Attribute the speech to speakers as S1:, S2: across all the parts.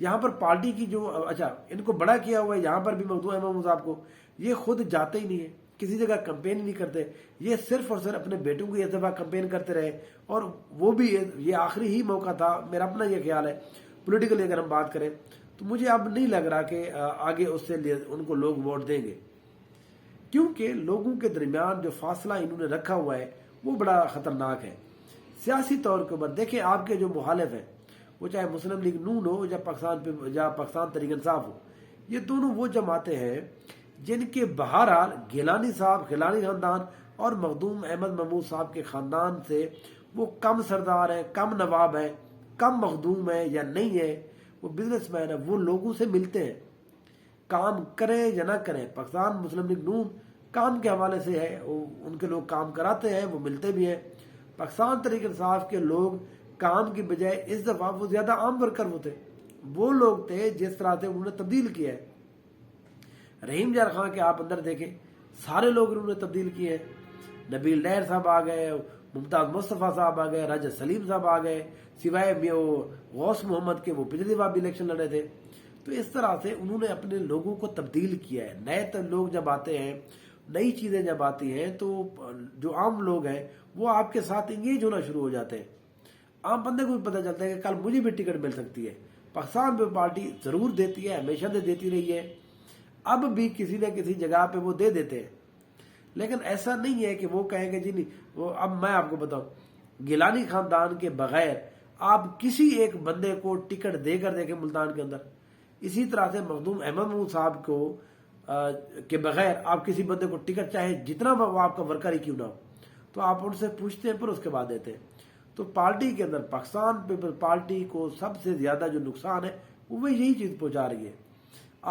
S1: یہاں پر پارٹی کی جو اچھا ان کو بڑا کیا ہوا ہے یہاں پر بھی مخدوم احمد صاحب کو، یہ خود جاتے ہی نہیں ہے، کسی جگہ کمپین نہیں کرتے، یہ صرف اور صرف اپنے بیٹوں کی اس دفعہ کمپین کرتے رہے، اور وہ بھی یہ آخری ہی موقع تھا، میرا اپنا یہ خیال ہے پولیٹیکلی اگر ہم بات کریں تو مجھے اب نہیں لگ رہا کہ آگے اس سے ان کو لوگ ووٹ دیں گے، کیونکہ لوگوں کے درمیان جو فاصلہ انہوں نے رکھا ہوا ہے وہ بڑا خطرناک ہے سیاسی طور کے اوپر۔ دیکھیں آپ کے جو مخالف ہیں وہ چاہے مسلم لیگ نون ہو یا پاکستان تحریک انصاف ہو، یہ دونوں وہ جماعتیں ہیں جن کے بہرحال گیلانی صاحب، گیلانی خاندان اور مخدوم احمد محمود صاحب کے خاندان سے وہ کم سردار ہیں، کم نواب ہیں، کم مخدوم ہیں یا نہیں ہے، وہ بزنس مین ہیں، وہ لوگوں سے ملتے ہیں، کام کریں یا نہ کریں۔ پاکستان مسلم لیگ نون کام کے حوالے سے ہے، ان کے لوگ کام کراتے ہیں، وہ ملتے بھی ہیں۔ پاکستان تحریک انصاف کے لوگ کام کی بجائے اس دفعہ وہ زیادہ عام ورکر ہوتے، وہ لوگ تھے جس طرح سے انہوں نے تبدیل کیا ہے۔ رحیم یار خان کے آپ اندر دیکھیں سارے لوگ انہوں نے تبدیل کیے ہیں، نبیل ڈیر صاحب آ گئے، ممتاز مصطفیٰ صاحب آ گئے، راجہ سلیم صاحب آ گئے، سوائے غوث محمد کے، وہ پچھلی دفعہ بھی الیکشن لڑے تھے۔ تو اس طرح سے انہوں نے اپنے لوگوں کو تبدیل کیا ہے۔ نئے لوگ جب آتے ہیں، نئی چیزیں جب آتی ہیں تو جو عام لوگ ہیں وہ آپ کے ساتھ انگیج ہونا شروع ہو جاتے ہیں۔ عام بندے کو بھی پتہ چلتا ہے کہ کل مجھے بھی ٹکٹ مل سکتی ہے۔ پاکستان پہ پارٹی ضرور دیتی ہے، ہمیشہ سے دیتی رہی ہے، اب بھی کسی نہ کسی جگہ پہ وہ دے دیتے ہیں، لیکن ایسا نہیں ہے کہ وہ کہیں کہ جی نہیں وہ۔ اب میں آپ کو بتاؤں، گیلانی خاندان کے بغیر آپ کسی ایک بندے کو ٹکٹ دے کر دیکھیں ملتان کے اندر، اسی طرح سے مخدوم احمد محمود صاحب کو کے بغیر آپ کسی بندے کو ٹکٹ، چاہے جتنا وہ آپ کا ورکر ہی کیوں نہ ہو، تو آپ ان سے پوچھتے ہیں پھر اس کے بعد دیتے ہیں۔ تو پارٹی کے اندر پاکستان پیپل پارٹی کو سب سے زیادہ جو نقصان ہے وہ یہی چیز پہنچا رہی ہے۔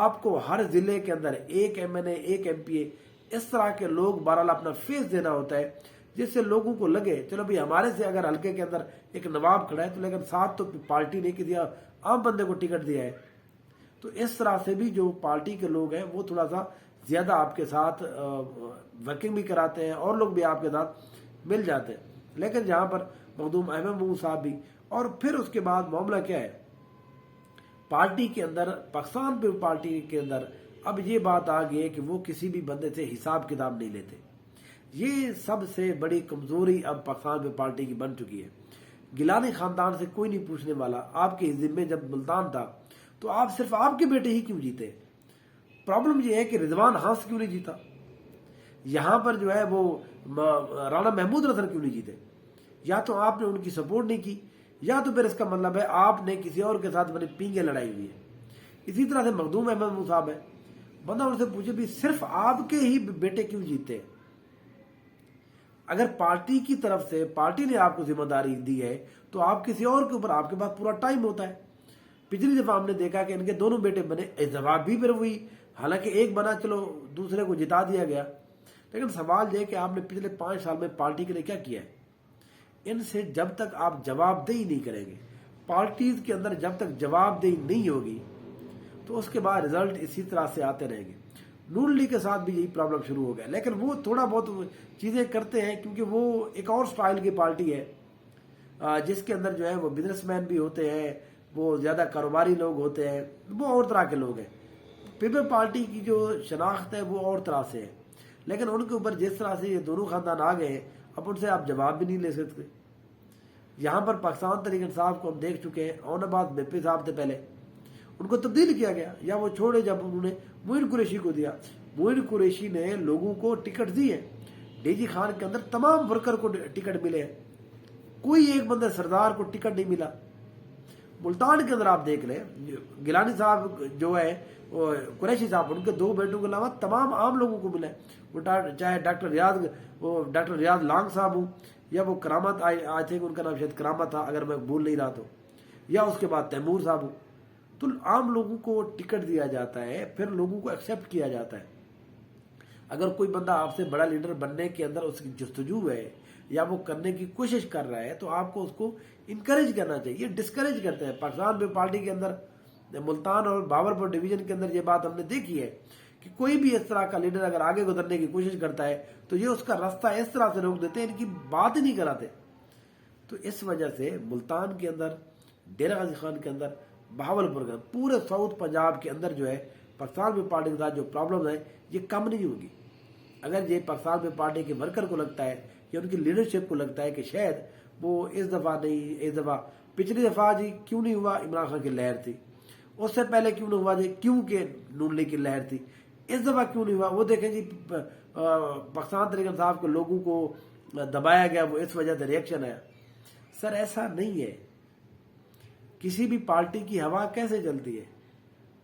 S1: آپ کو ہر ضلع کے اندر ایک ایم این اے، ایک ایم پی اے، اس طرح کے لوگ بہرحال اپنا فیس دینا ہوتا ہے، جس سے لوگوں کو لگے چلو بھی ہمارے سے اگر حلقے کے اندر ایک نواب کھڑا ہے تو لیکن ساتھ تو پارٹی نے کسی عام بندے کو ٹکٹ دیا ہے۔ تو اس طرح سے بھی جو پارٹی کے لوگ ہیں وہ تھوڑا سا زیادہ آپ کے ساتھ ورکنگ بھی کراتے ہیں، اور لوگ بھی آپ کے ساتھ مل جاتے ہیں۔ لیکن جہاں پر مخدوم احمد محمود صاحب بھی، اور پھر اس کے بعد معاملہ کیا ہے پارٹی کے اندر، پاکستان پہ پارٹی کے اندر اب یہ بات آ گئی ہے کہ وہ کسی بھی بندے سے حساب کتاب نہیں لیتے۔ یہ سب سے بڑی کمزوری اب پاکستان پہ پارٹی کی بن چکی ہے۔ گیلانی خاندان سے کوئی نہیں پوچھنے والا، آپ کے ذمے جب ملتان تھا تو آپ صرف آپ کے بیٹے ہی کیوں جیتے؟ پرابلم یہ ہے کہ رضوان ہانس کیوں نہیں جیتا؟ یہاں پر جو ہے وہ رانا محمود رسن کیوں نہیں جیتے؟ یا تو آپ نے ان کی سپورٹ نہیں کی، یا تو پھر اس کا مطلب ہے آپ نے کسی اور کے ساتھ بڑی پینگیں لڑائی ہوئی ہے۔ اسی طرح سے مخدوم احمد صاحب ہے، بندہ ان سے پوچھے بھی صرف آپ کے ہی بیٹے کیوں جیتے؟ اگر پارٹی کی طرف سے پارٹی نے آپ کو ذمہ داری دی ہے تو آپ کسی اور کے اوپر، آپ کے پاس پورا ٹائم ہوتا ہے۔ پچھلی دفعہ ہم نے دیکھا کہ ان کے دونوں بیٹے بنے، جواب بھی پھر ہوئی، حالانکہ ایک بنا چلو دوسرے کو جتا دیا گیا، لیکن سوال یہ کہ آپ نے پچھلے 5 سال میں پارٹی کے لیے کیا کیا ہے؟ ان سے جب تک آپ جواب دہی نہیں کریں گے، پارٹیز کے اندر جب تک جواب دہی نہیں ہوگی تو اس کے بعد رزلٹ اسی طرح سے آتے رہیں گے۔ نون لیگ کے ساتھ بھی یہی پرابلم شروع ہو گیا، لیکن وہ تھوڑا بہت چیزیں کرتے ہیں کیونکہ وہ ایک اور سٹائل کی پارٹی ہے جس کے اندر جو ہے وہ بزنس مین بھی ہوتے ہیں، وہ زیادہ کاروباری لوگ ہوتے ہیں، وہ اور طرح کے لوگ ہیں۔ پیپل پارٹی کی جو شناخت ہے وہ اور طرح سے ہے، لیکن ان کے اوپر جس طرح سے یہ دونوں خاندان آ گئے ہیں اب ان سے آپ جواب بھی نہیں لے سکتے۔ یہاں پر پاکستان تحریک انصاف کو ہم دیکھ چکے ہیں، اون آباد بپی صاحب سے پہلے ان کو تبدیل کیا گیا، یا وہ چھوڑے جب انہوں نے معین قریشی کو دیا۔ معین قریشی نے لوگوں کو ٹکٹ دی ہے، ڈی جی خان کے اندر تمام ورکر کو ٹکٹ ملے ہیں، کوئی ایک بندے سردار کو ٹکٹ نہیں ملا۔ ملتان کے اندر آپ دیکھ لیں، گیلانی صاحب جو ہے قریشی صاحب، ان کے 2 بیٹوں کے علاوہ تمام عام لوگوں کو ملا ہے، وہ چاہے ڈاکٹر ریاض لانگ صاحب ہوں، یا وہ کرامت آئی تھنک ان کا نام شاید کرامت تھا اگر میں بھول نہیں رہا تو، یا اس کے بعد تیمور صاحب ہوں۔ تو عام لوگوں کو ٹکٹ دیا جاتا ہے، پھر لوگوں کو ایکسیپٹ کیا جاتا ہے۔ اگر کوئی بندہ آپ سے بڑا لیڈر بننے کے اندر اس کی جستجو ہے یا وہ کرنے کی کوشش کر رہا ہے تو آپ کو اس کو انکریج کرنا چاہیے۔ یہ ڈسکریج کرتے ہیں پاکستان پہ پارٹی کے اندر، ملتان اور باورپور ڈویژن کے اندر یہ بات ہم نے دیکھی ہے کہ کوئی بھی اس طرح کا لیڈر اگر آگے گزرنے کی کوشش کرتا ہے تو یہ اس کا راستہ اس طرح سے روک دیتے ہیں، ان کی بات ہی نہیں کراتے۔ تو اس وجہ سے ملتان کے اندر، ڈیرہ غازی خان کے اندر بہاولپور کا پورے ساؤتھ پنجاب کے اندر جو ہے پاکستان پیپلز پارٹی کے ساتھ جو پرابلم ہے یہ کم نہیں ہوگی. اگر یہ پاکستان پیپلز پارٹی کے ورکر کو لگتا ہے یا ان کی لیڈرشپ کو لگتا ہے کہ شاید وہ اس دفعہ نہیں، اس دفعہ پچھلی دفعہ جی کیوں نہیں ہوا، عمران خان کی لہر تھی، اس سے پہلے کیوں نہیں ہوا جی کیوں کہ نون لیگ کی لہر تھی، اس دفعہ کیوں نہیں ہوا، وہ دیکھیں جی پاکستان تحریک انصاف کے لوگوں کو دبایا گیا، وہ اس وجہ سے ریئیکشن ہے. سر ایسا نہیں ہے. کسی بھی پارٹی کی ہوا کیسے چلتی ہے؟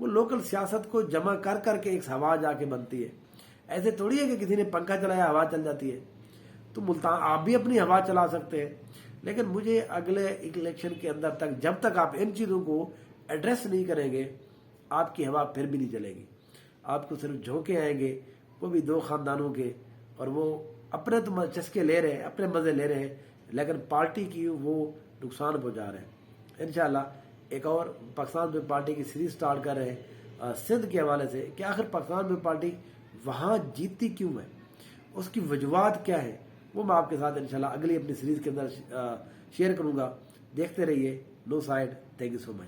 S1: وہ لوکل سیاست کو جمع کر کر کے ایک ہوا جا کے بنتی ہے. ایسے تھوڑی ہے کہ کسی نے پنکھا چلایا ہوا چل جاتی ہے. تو ملتان آپ بھی اپنی ہوا چلا سکتے ہیں، لیکن مجھے اگلے الیکشن کے اندر تک جب تک آپ ان چیزوں کو ایڈریس نہیں کریں گے آپ کی ہوا پھر بھی نہیں چلے گی. آپ کو صرف جھونکے آئیں گے، وہ بھی دو خاندانوں کے، اور وہ اپنے تو چسکے لے رہے ہیں، اپنے مزے لے رہے ہیں، لیکن پارٹی کی وہ نقصان پہنچا رہے ہیں. انشاءاللہ ایک اور پاکستان پیپلز پارٹی کی سیریز سٹارٹ کر رہے ہیں سندھ کے حوالے سے کہ آخر پاکستان پیپلز پارٹی وہاں جیتتی کیوں ہے، اس کی وجوہات کیا ہے، وہ میں آپ کے ساتھ انشاءاللہ اگلی اپنی سیریز کے اندر شیئر کروں گا. دیکھتے رہیے no side. Thank you so much.